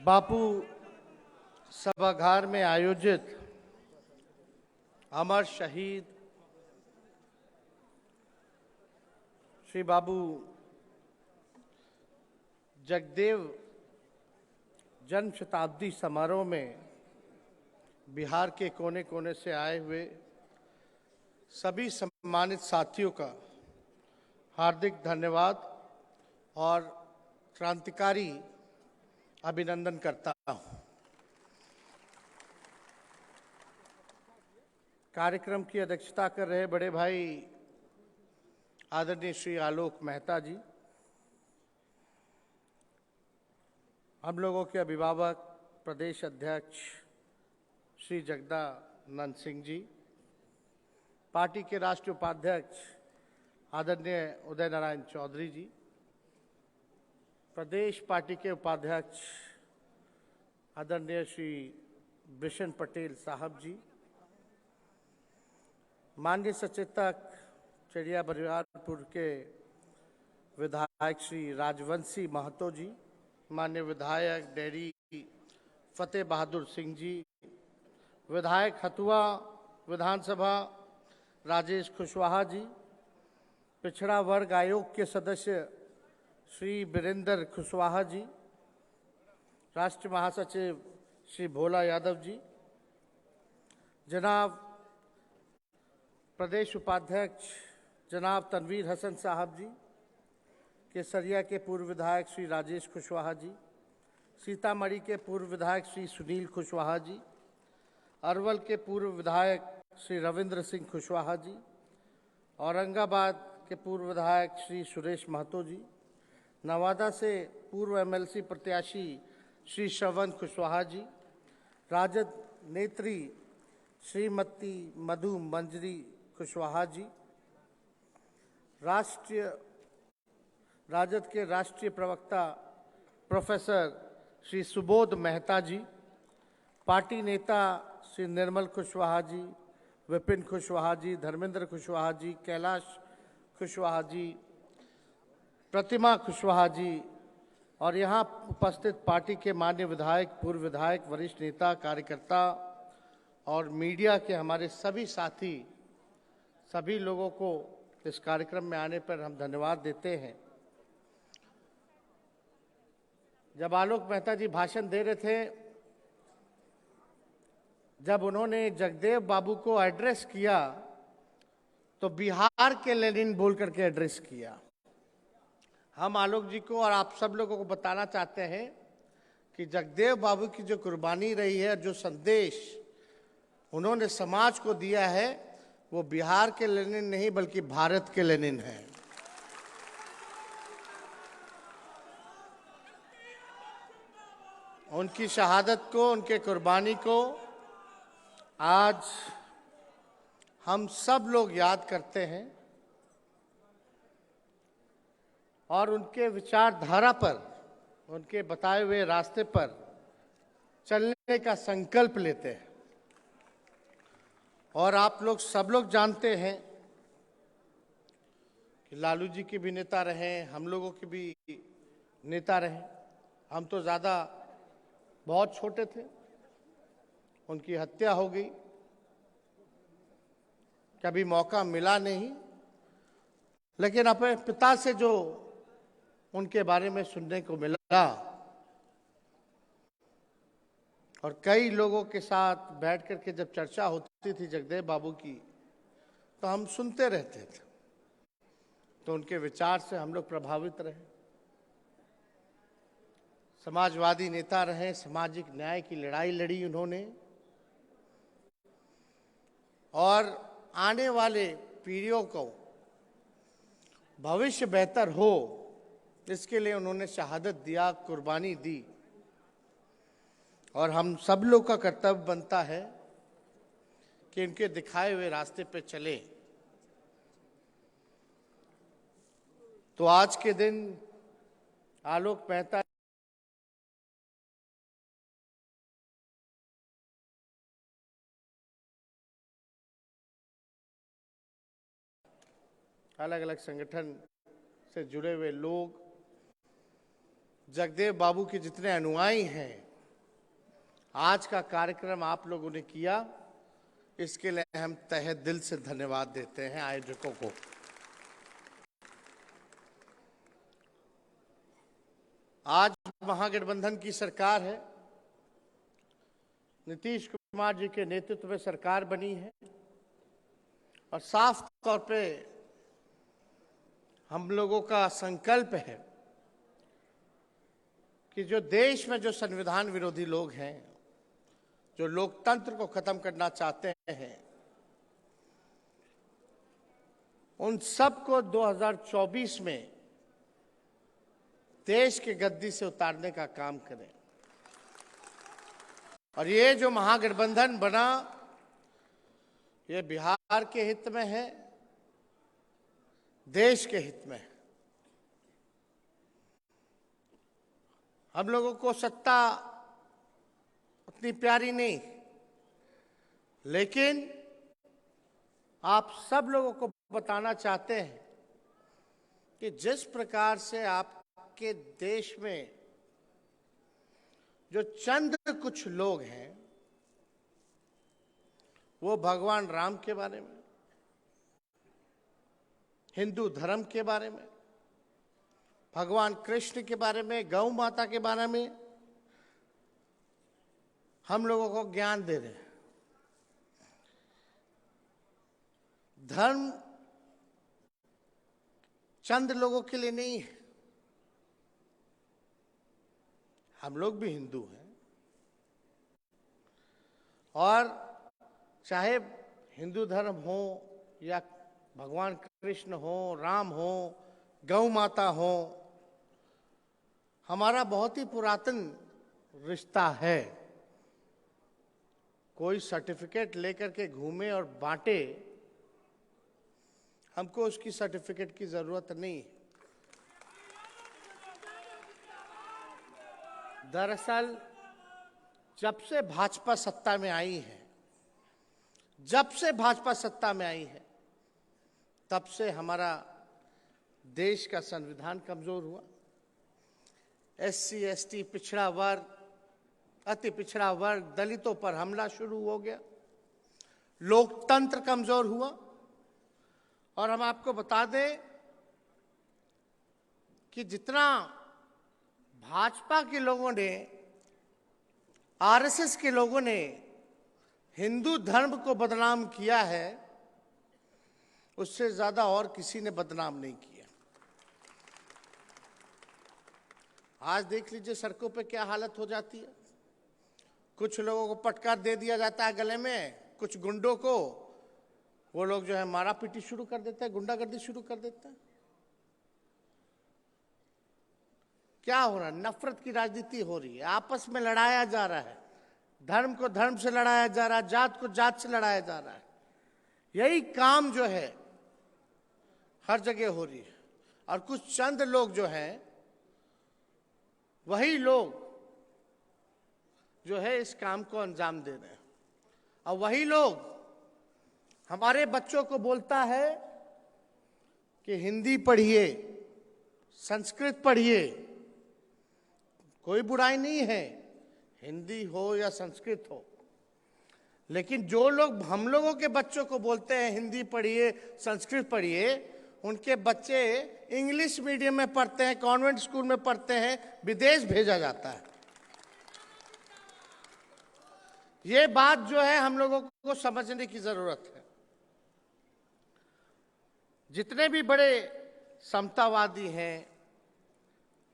बापू सभागार में आयोजित अमर शहीद श्री बाबू जगदेव जन्म शताब्दी समारोह में बिहार के कोने कोने से आए हुए सभी सम्मानित साथियों का हार्दिक धन्यवाद और क्रांतिकारी अभिनंदन करता हूं। कार्यक्रम की अध्यक्षता कर रहे बड़े भाई आदरणीय श्री आलोक मेहता जी, हम लोगों के अभिभावक प्रदेश अध्यक्ष श्री जगदानंद सिंह जी, पार्टी के राष्ट्रीय उपाध्यक्ष आदरणीय उदय नारायण चौधरी जी, प्रदेश पार्टी के उपाध्यक्ष आदरणीय श्री बिशन पटेल साहब जी, माननीय सचेतक चिड़िया बरियारपुर के विधायक श्री राजवंशी महतो जी, माननीय विधायक डेरी फतेह बहादुर सिंह जी, विधायक हथुआ विधानसभा राजेश कुशवाहा जी, पिछड़ा वर्ग आयोग के सदस्य श्री बीरेंद्र कुशवाहा जी, राष्ट्रीय महासचिव श्री भोला यादव जी, जनाब प्रदेश उपाध्यक्ष जनाब तनवीर हसन साहब जी, केसरिया के पूर्व विधायक श्री राजेश कुशवाहा जी, सीतामढ़ी के पूर्व विधायक श्री सुनील कुशवाहा जी, अरवल के पूर्व विधायक श्री रविंद्र सिंह कुशवाहा जी, औरंगाबाद के पूर्व विधायक श्री सुरेश महतो जी, नवादा से पूर्व एमएलसी प्रत्याशी श्री श्रवण कुशवाहा जी, राजद नेत्री श्रीमती मधु मंजरी कुशवाहा जी, राजद के राष्ट्रीय प्रवक्ता प्रोफेसर श्री सुबोध मेहता जी, पार्टी नेता श्री निर्मल कुशवाहा जी, विपिन कुशवाहा जी, धर्मेंद्र कुशवाहा जी, कैलाश कुशवाहा जी, प्रतिमा कुशवाहा जी और यहाँ उपस्थित पार्टी के मान्य विधायक, पूर्व विधायक, वरिष्ठ नेता, कार्यकर्ता और मीडिया के हमारे सभी साथी, सभी लोगों को इस कार्यक्रम में आने पर हम धन्यवाद देते हैं। जब आलोक मेहता जी भाषण दे रहे थे, जब उन्होंने जगदेव बाबू को एड्रेस किया तो बिहार के लेनिन बोल करके एड्रेस किया। हम आलोक जी को और आप सब लोगों को बताना चाहते हैं कि जगदेव बाबू की जो कुर्बानी रही है, जो संदेश उन्होंने समाज को दिया है, वो बिहार के लेनिन नहीं बल्कि भारत के लेनिन है। उनकी शहादत को, उनके कुर्बानी को आज हम सब लोग याद करते हैं और उनके विचारधारा पर, उनके बताए हुए रास्ते पर चलने का संकल्प लेते हैं। और आप लोग सब लोग जानते हैं कि लालू जी के भी नेता रहे, हम लोगों के भी नेता रहे। हम तो ज़्यादा बहुत छोटे थे, उनकी हत्या हो गई, कभी मौका मिला नहीं, लेकिन अपने पिता से जो उनके बारे में सुनने को मिला और कई लोगों के साथ बैठ कर के जब चर्चा होती थी जगदेव बाबू की, तो हम सुनते रहते थे। तो उनके विचार से हम लोग प्रभावित रहे। समाजवादी नेता रहे, सामाजिक न्याय की लड़ाई लड़ी उन्होंने और आने वाले पीढ़ियों को भविष्य बेहतर हो, इसके लिए उन्होंने शहादत दिया, कुर्बानी दी। और हम सब लोग का कर्तव्य बनता है कि इनके दिखाए हुए रास्ते पे चले। तो आज के दिन आलोक मेहता अलग अलग संगठन से जुड़े हुए लोग, जगदेव बाबू के जितने अनुयायी हैं, आज का कार्यक्रम आप लोगों ने किया, इसके लिए हम तहे दिल से धन्यवाद देते हैं आयोजकों को। आज महागठबंधन की सरकार है, नीतीश कुमार जी के नेतृत्व में सरकार बनी है और साफ तौर पे हम लोगों का संकल्प है कि जो देश में जो संविधान विरोधी लोग हैं, जो लोकतंत्र को खत्म करना चाहते हैं, उन सबको 2024 में देश के गद्दी से उतारने का काम करें। और ये जो महागठबंधन बना, ये बिहार के हित में है, देश के हित में है। हम लोगों को सत्ता उतनी प्यारी नहीं, लेकिन आप सब लोगों को बताना चाहते हैं कि जिस प्रकार से आपके देश में जो चंद कुछ लोग हैं, वो भगवान राम के बारे में, हिंदू धर्म के बारे में, भगवान कृष्ण के बारे में, गौ माता के बारे में हम लोगों को ज्ञान दे रहे हैं। धर्म चंद लोगों के लिए नहीं है, हम लोग भी हिंदू हैं और चाहे हिंदू धर्म हो या भगवान कृष्ण हो, राम हो, गौ माता हो, हमारा बहुत ही पुरातन रिश्ता है। कोई सर्टिफिकेट लेकर के घूमे और बांटे, हमको उसकी सर्टिफिकेट की जरूरत नहीं। दरअसल जब से भाजपा सत्ता में आई है, तब से हमारा देश का संविधान कमजोर हुआ। SC ST पिछड़ा वर्ग, अति पिछड़ा वर्ग, दलितों पर हमला शुरू हो गया, लोकतंत्र कमजोर हुआ। और हम आपको बता दें कि जितना भाजपा के लोगों ने, RSS के लोगों ने हिंदू धर्म को बदनाम किया है, उससे ज्यादा और किसी ने बदनाम नहीं किया। आज देख लीजिए सड़कों पे क्या हालत हो जाती है। कुछ लोगों को पटका दे दिया जाता है गले में, कुछ गुंडों को, वो लोग जो है मारा पीटी शुरू कर देते हैं, गुंडागर्दी शुरू कर देते हैं। क्या हो रहा है? नफरत की राजनीति हो रही है, आपस में लड़ाया जा रहा है, धर्म को धर्म से लड़ाया जा रहा है, जात को जात से लड़ाया जा रहा है। यही काम जो है हर जगह हो रही है। और कुछ चंद लोग जो हैं, वही लोग जो है इस काम को अंजाम दे रहे हैं। और वही लोग हमारे बच्चों को बोलता है कि हिंदी पढ़िए, संस्कृत पढ़िए। कोई बुराई नहीं है, हिंदी हो या संस्कृत हो, लेकिन जो लोग हम लोगों के बच्चों को बोलते हैं हिंदी पढ़िए, संस्कृत पढ़िए, उनके बच्चे इंग्लिश मीडियम में पढ़ते हैं, कॉन्वेंट स्कूल में पढ़ते हैं, विदेश भेजा जाता है। ये बात जो है हम लोगों को समझने की जरूरत है। जितने भी बड़े समतावादी हैं,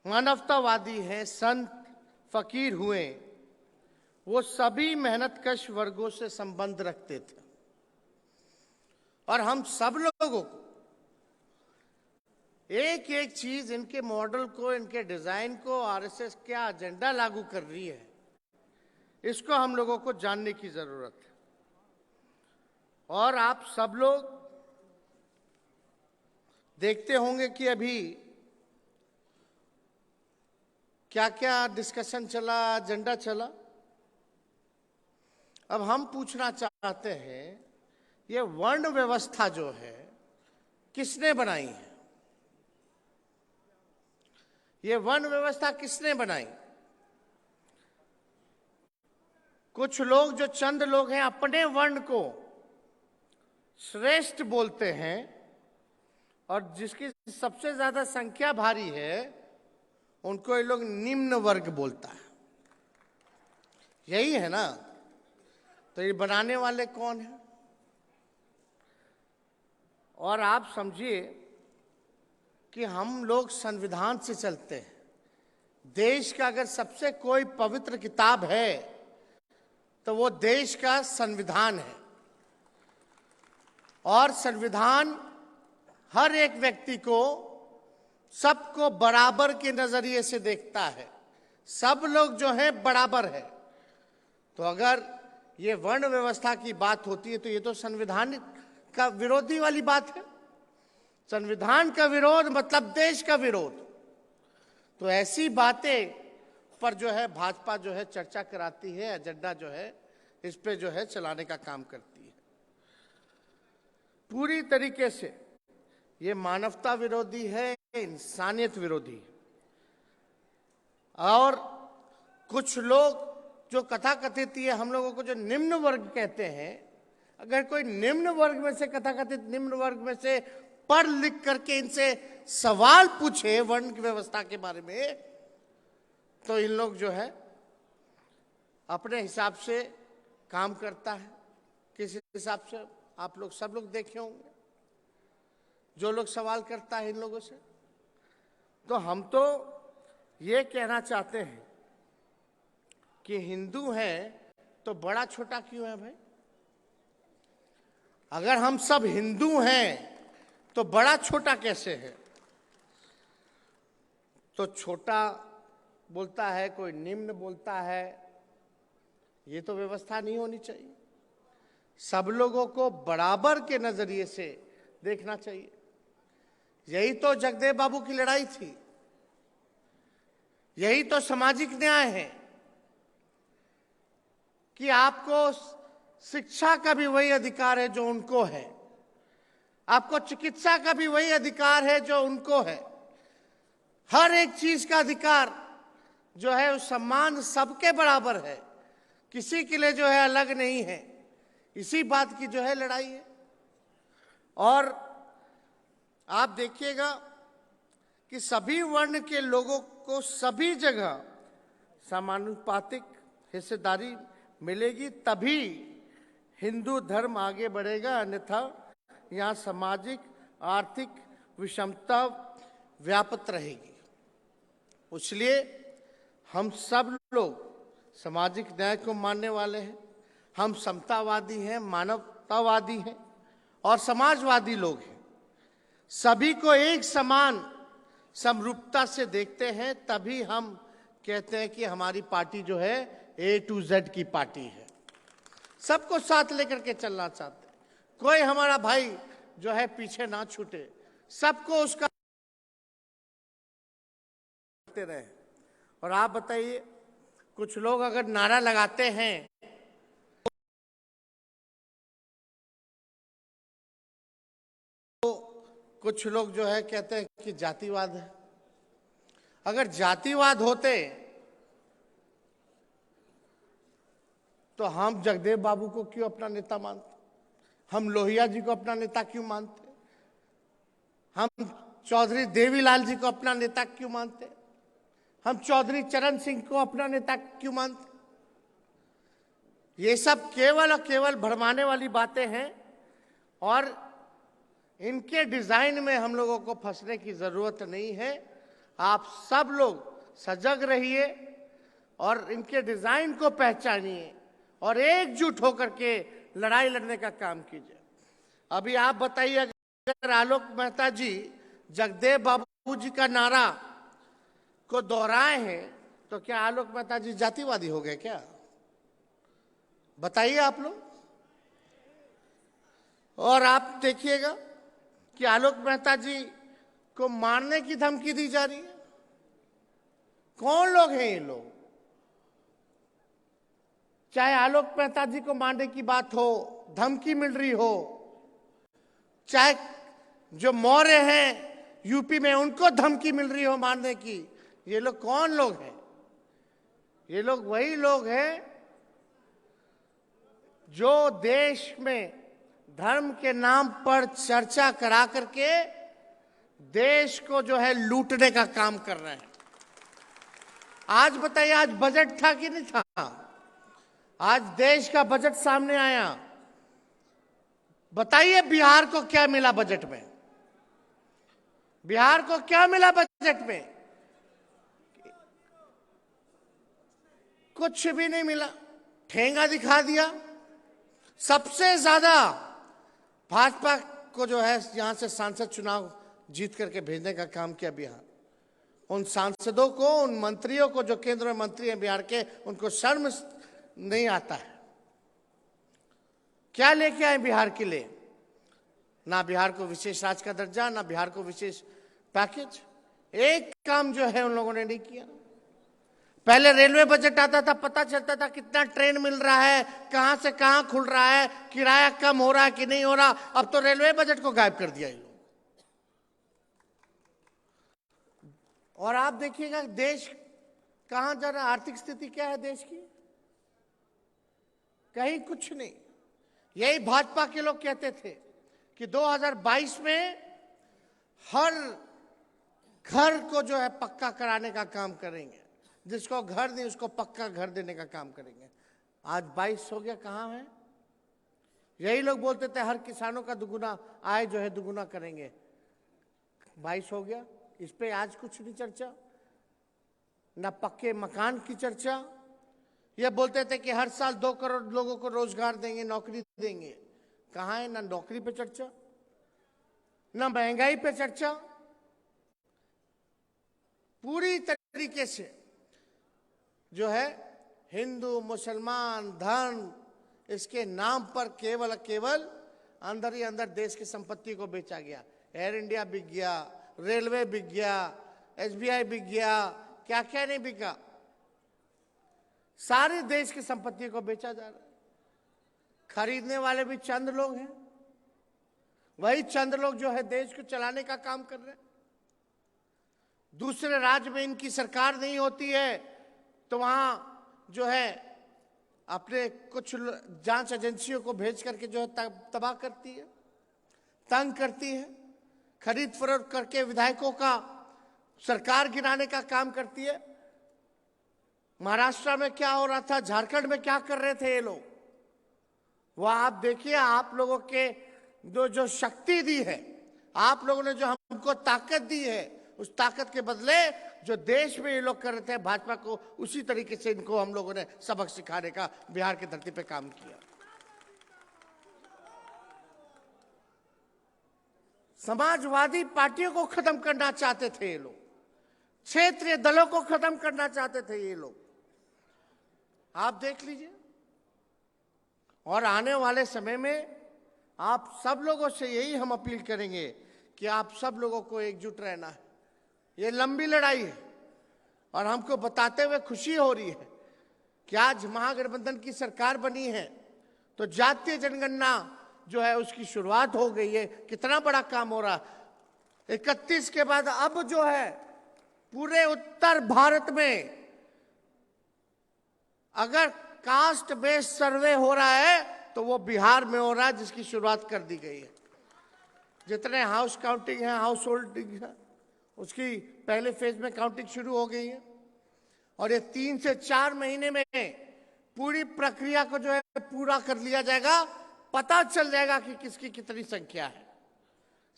मानवतावादी हैं, संत फकीर हुए, वो सभी मेहनतकश वर्गों से संबंध रखते थे। और हम सब लोगों को एक एक चीज, इनके मॉडल को, इनके डिजाइन को RSS क्या एजेंडा लागू कर रही है, इसको हम लोगों को जानने की जरूरत है। और आप सब लोग देखते होंगे कि अभी क्या क्या डिस्कशन चला, एजेंडा चला। अब हम पूछना चाहते हैं, ये वर्ण व्यवस्था जो है किसने बनाई है? ये वर्ण व्यवस्था किसने बनाई? कुछ लोग जो चंद लोग हैं अपने वर्ण को श्रेष्ठ बोलते हैं और जिसकी सबसे ज्यादा संख्या भारी है उनको ये लोग निम्न वर्ग बोलता है। यही है ना? तो ये बनाने वाले कौन है? और आप समझिए कि हम लोग संविधान से चलते हैं। देश का अगर सबसे कोई पवित्र किताब है तो वो देश का संविधान है। और संविधान हर एक व्यक्ति को, सबको बराबर के नजरिए से देखता है। सब लोग जो है बराबर है। तो अगर ये वर्ण व्यवस्था की बात होती है तो ये तो संविधान का विरोधी वाली बात है। संविधान का विरोध मतलब देश का विरोध। तो ऐसी बातें पर जो है भाजपा जो है चर्चा कराती है, एजेंडा जो है इस पे जो है चलाने का काम करती है। पूरी तरीके से ये मानवता विरोधी है, इंसानियत विरोधी है। और कुछ लोग जो कथाकथित ये हम लोगों को जो निम्न वर्ग कहते हैं, अगर कोई निम्न वर्ग में से, कथाकथित निम्न वर्ग में से पढ़ लिख करके इनसे सवाल पूछे वर्ण की व्यवस्था के बारे में, तो इन लोग जो है अपने हिसाब से काम करता है। किस हिसाब से आप लोग सब लोग देखे होंगे, जो लोग सवाल करता है इन लोगों से। तो हम तो ये कहना चाहते हैं कि हिंदू हैं तो बड़ा छोटा क्यों है भाई? अगर हम सब हिंदू हैं तो बड़ा छोटा कैसे है? तो छोटा बोलता है, कोई निम्न बोलता है, ये तो व्यवस्था नहीं होनी चाहिए। सब लोगों को बराबर के नजरिए से देखना चाहिए। यही तो जगदेव बाबू की लड़ाई थी, यही तो सामाजिक न्याय है कि आपको शिक्षा का भी वही अधिकार है जो उनको है, आपको चिकित्सा का भी वही अधिकार है जो उनको है। हर एक चीज का अधिकार जो है उस सम्मान सबके बराबर है, किसी के लिए जो है अलग नहीं है। इसी बात की जो है लड़ाई है। और आप देखिएगा कि सभी वर्ण के लोगों को सभी जगह समानुपातिक हिस्सेदारी मिलेगी, तभी हिंदू धर्म आगे बढ़ेगा। अन्यथा यहाँ सामाजिक आर्थिक विषमता व्याप्त रहेगी। इसलिए हम सब लोग सामाजिक न्याय को मानने वाले हैं। हम समतावादी हैं, मानवतावादी हैं और समाजवादी लोग हैं। सभी को एक समान समरूपता से देखते हैं, तभी हम कहते हैं कि हमारी पार्टी जो है A to Z की पार्टी है। सबको साथ लेकर के चलना चाहते हैं, कोई हमारा भाई जो है पीछे ना छूटे, सबको उसका रहे। और आप बताइए, कुछ लोग अगर नारा लगाते हैं तो कुछ लोग जो है कहते हैं कि जातिवाद है। अगर जातिवाद होते तो हम जगदेव बाबू को क्यों अपना नेता मानते? हम लोहिया जी को अपना नेता क्यों मानते? हम चौधरी देवीलाल जी को अपना नेता क्यों मानते? हम चौधरी चरण सिंह को अपना नेता क्यों मानते? ये सब केवल और केवल भरमाने वाली बातें हैं और इनके डिजाइन में हम लोगों को फंसने की जरूरत नहीं है। आप सब लोग सजग रहिए और इनके डिजाइन को पहचानिए और एकजुट होकर के लड़ाई लड़ने का काम कीजिए। अभी आप बताइए, अगर आलोक मेहता जी जगदेव बाबू जी का नारा को दोहराए हैं तो क्या आलोक मेहता जी जातिवादी हो गए क्या? बताइए आप लोग। और आप देखिएगा कि आलोक मेहता जी को मारने की धमकी दी जा रही है। कौन लोग हैं ये लोग? चाहे आलोक मेहता जी को मारने की बात हो, धमकी मिल रही हो, चाहे जो मौर्य हैं यूपी में उनको धमकी मिल रही हो मारने की, ये लोग कौन लोग हैं? ये लोग वही लोग हैं जो देश में धर्म के नाम पर चर्चा करा करके देश को जो है लूटने का काम कर रहे हैं। आज बताइए, आज बजट था कि नहीं था? आज देश का बजट सामने आया। बताइए बिहार को क्या मिला बजट में? बिहार को क्या मिला बजट में? कुछ भी नहीं मिला। ठेंगा दिखा दिया। सबसे ज्यादा भाजपा को जो है यहां से सांसद चुनाव जीत करके भेजने का काम किया बिहार। उन सांसदों को, उन मंत्रियों को जो केंद्र में मंत्री हैं बिहार के, उनको शर्म नहीं आता है। क्या लेके आए बिहार के लिए? ना बिहार को विशेष राज्य का दर्जा, ना बिहार को विशेष पैकेज। एक काम जो है उन लोगों ने नहीं किया। पहले रेलवे बजट आता था, पता चलता था कितना ट्रेन मिल रहा है, कहां से कहां खुल रहा है, किराया कम हो रहा है कि नहीं हो रहा। अब तो रेलवे बजट को गायब कर दिया ये लोग। और आप देखिएगा देश कहां जा रहा है, आर्थिक स्थिति क्या है देश की? कहीं कुछ नहीं। यही भाजपा के लोग कहते थे कि 2022 में हर घर को जो है पक्का कराने का काम करेंगे, जिसको घर नहीं उसको पक्का घर देने का काम करेंगे। आज 22 हो गया, कहां है? यही लोग बोलते थे हर किसानों का दुगुना आय जो है दुगुना करेंगे। 22 हो गया, इस पे आज कुछ नहीं चर्चा। ना पक्के मकान की चर्चा। ये बोलते थे कि हर साल 2 करोड़ लोगों को रोजगार देंगे, नौकरी देंगे। कहां है? ना नौकरी पे चर्चा, ना महंगाई पे चर्चा। पूरी तरीके से जो है हिंदू मुसलमान धर्म, इसके नाम पर केवल अंदर ही अंदर देश की संपत्ति को बेचा गया। एयर इंडिया बिक गया, रेलवे बिक गया, एसबीआई बिक गया, क्या क्या नहीं बिका। सारे देश की संपत्ति को बेचा जा रहा है। खरीदने वाले भी चंद लोग हैं। वही चंद लोग जो है देश को चलाने का काम कर रहे हैं। दूसरे राज्य में इनकी सरकार नहीं होती है तो वहां जो है अपने कुछ जांच एजेंसियों को भेज करके जो है तबाह करती है, तंग करती है, खरीद फरोख्त करके विधायकों का सरकार गिराने का काम करती है। महाराष्ट्र में क्या हो रहा था, झारखंड में क्या कर रहे थे ये लोग, वह आप देखिए। आप लोगों के जो शक्ति दी है, आप लोगों ने जो हमको ताकत दी है, उस ताकत के बदले जो देश में ये लोग कर रहे थे भाजपा को, उसी तरीके से इनको हम लोगों ने सबक सिखाने का बिहार की धरती पे काम किया। समाजवादी पार्टियों को खत्म करना चाहते थे ये लोग, क्षेत्रीय दलों को खत्म करना चाहते थे ये लोग। आप देख लीजिए। और आने वाले समय में आप सब लोगों से यही हम अपील करेंगे कि आप सब लोगों को एकजुट रहना है। ये लंबी लड़ाई है और हमको बताते हुए खुशी हो रही है कि आज महागठबंधन की सरकार बनी है तो जातीय जनगणना जो है उसकी शुरुआत हो गई है। कितना बड़ा काम हो रहा है। 31 के बाद अब जो है पूरे उत्तर भारत में अगर कास्ट बेस्ड सर्वे हो रहा है तो वो बिहार में हो रहा है, जिसकी शुरुआत कर दी गई है। जितने हाउस काउंटिंग है, हाउस होल्डिंग है, उसकी पहले फेज में काउंटिंग शुरू हो गई है और ये 3 से 4 महीने में पूरी प्रक्रिया को जो है पूरा कर लिया जाएगा। पता चल जाएगा कि किसकी कितनी संख्या है,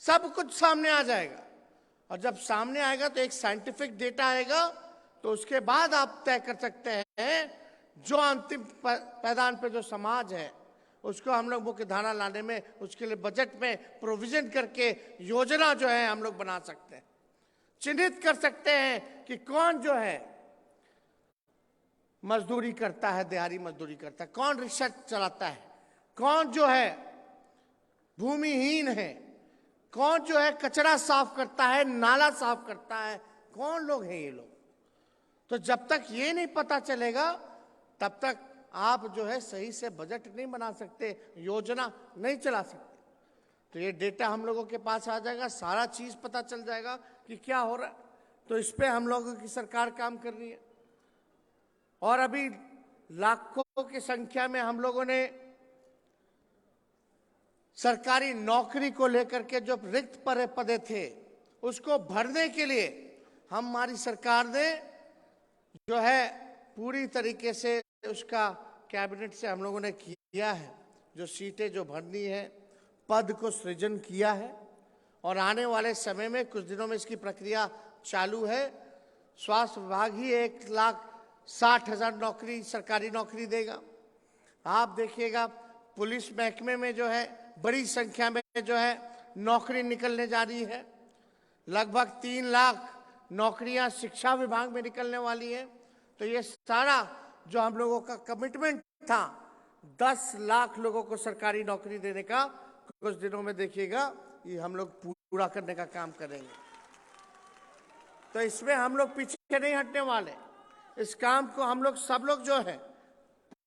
सब कुछ सामने आ जाएगा। और जब सामने आएगा तो एक साइंटिफिक डेटा आएगा, तो उसके बाद आप तय कर सकते हैं जो अंतिम पैदान पे जो समाज है उसको हम लोग मुख्य धारा लाने में, उसके लिए बजट में प्रोविजन करके योजना जो है हम लोग बना सकते हैं। चिन्हित कर सकते हैं कि कौन जो है मजदूरी करता है, दिहाड़ी मजदूरी करता है, कौन रिक्शा चलाता है, कौन जो है भूमिहीन है, कौन जो है कचरा साफ करता है, नाला साफ करता है, कौन लोग हैं ये लोग। तो जब तक ये नहीं पता चलेगा तब तक आप जो है सही से बजट नहीं बना सकते, योजना नहीं चला सकते। तो ये डेटा हम लोगों के पास आ जाएगा, सारा चीज पता चल जाएगा कि क्या हो रहा है। तो इस पे हम लोगों की सरकार काम कर रही है। और अभी लाखों की संख्या में हम लोगों ने सरकारी नौकरी को लेकर के जो रिक्त पदे थे उसको भरने के लिए हमारी सरकार ने जो है पूरी तरीके से उसका कैबिनेट से हम लोगों ने किया है। जो सीटें जो भरनी है, पद को सृजन किया है और आने वाले समय में कुछ दिनों में इसकी प्रक्रिया चालू है। स्वास्थ्य विभाग ही 1,60,000 नौकरी, सरकारी नौकरी देगा। आप देखिएगा पुलिस महकमे में जो है बड़ी संख्या में जो है नौकरी निकलने जा रही है। लगभग 3 लाख नौकरियां शिक्षा विभाग में निकलने वाली है। तो ये सारा जो हम लोगों का कमिटमेंट था 10 लाख लोगों को सरकारी नौकरी देने का, कुछ दिनों में देखिएगा ये हम लोग पूरा करने का काम करेंगे। तो इसमें हम लोग पीछे नहीं हटने वाले। इस काम को हम लोग सब लोग जो है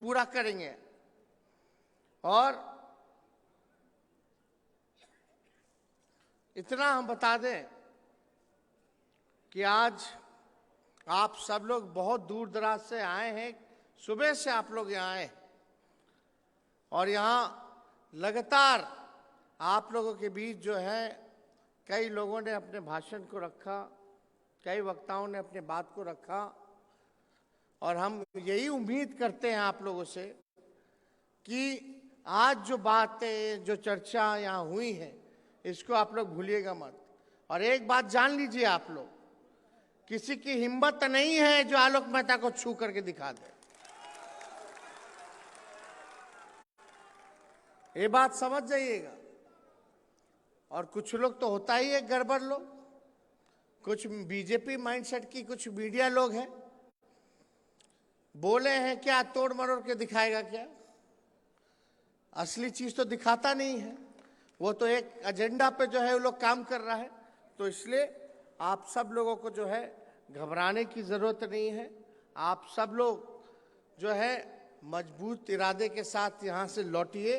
पूरा करेंगे। और इतना हम बता दें कि आज आप सब लोग बहुत दूर दराज से आए हैं। सुबह से आप लोग यहाँ आए और यहाँ लगातार आप लोगों के बीच जो है कई लोगों ने अपने भाषण को रखा, कई वक्ताओं ने अपने बात को रखा और हम यही उम्मीद करते हैं आप लोगों से कि आज जो बातें, जो चर्चा यहाँ हुई है, इसको आप लोग भूलिएगा मत। और एक बात जान लीजिए आप लोग, किसी की हिम्मत नहीं है जो आलोक मेहता को छू करके दिखा दे। ये बात समझ जाइएगा। और कुछ लोग तो होता ही है गड़बड़ लोग, कुछ बीजेपी माइंडसेट की कुछ मीडिया लोग हैं, बोले हैं क्या तोड़ मरोड़ के दिखाएगा क्या, असली चीज तो दिखाता नहीं है। वो तो एक एजेंडा पे जो है वो लोग काम कर रहा है। तो इसलिए आप सब लोगों को जो है घबराने की जरूरत नहीं है। आप सब लोग जो है मजबूत इरादे के साथ यहाँ से लौटिए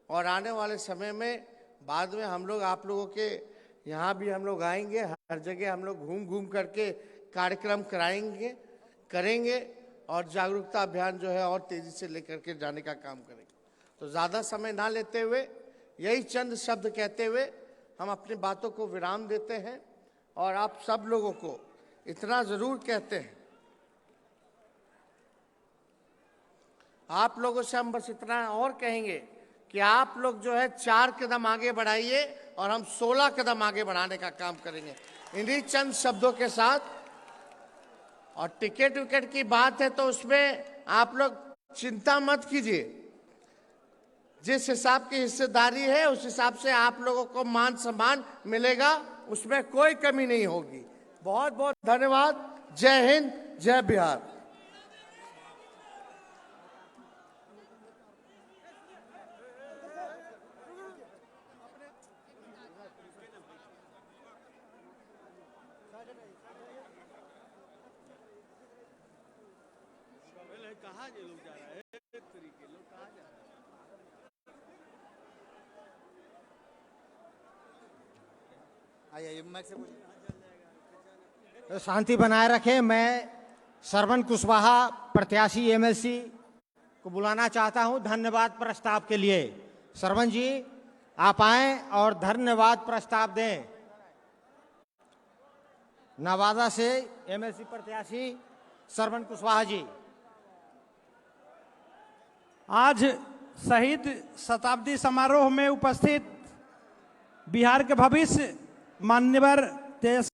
और आने वाले समय में बाद में हम लोग आप लोगों के यहाँ भी हम लोग आएंगे। हर जगह हम लोग घूम घूम करके कार्यक्रम करेंगे और जागरूकता अभियान जो है और तेजी से लेकर के जाने का काम करेंगे। तो ज़्यादा समय ना लेते हुए यही चंद शब्द कहते हुए हम अपनी बातों को विराम देते हैं और आप सब लोगों को इतना ज़रूर कहते हैं, आप लोगों से हम बस इतना और कहेंगे कि आप लोग जो है 4 कदम आगे बढ़ाइए और हम 16 कदम आगे बढ़ाने का काम करेंगे इन्हीं चंद शब्दों के साथ। और टिकट विकेट की बात है तो उसमें आप लोग चिंता मत कीजिए। जिस हिसाब की हिस्सेदारी है उस हिसाब से आप लोगों को मान सम्मान मिलेगा, उसमें कोई कमी नहीं होगी। बहुत बहुत धन्यवाद। जय हिंद, जय बिहार। कहाँ ये लोग जा रहा है? तरीके लोग कहाँ जा रहे हैं? शांति बनाए रखें। मैं सरवन कुशवाहा प्रत्याशी एमएलसी को बुलाना चाहता हूं धन्यवाद प्रस्ताव के लिए। सरवन जी आप आएं और धन्यवाद प्रस्ताव दें। नवादा से एमएलसी प्रत्याशी सरवन कुशवाहा जी। आज शहीद शताब्दी समारोह में उपस्थित बिहार के भविष्य मान्यवर तेज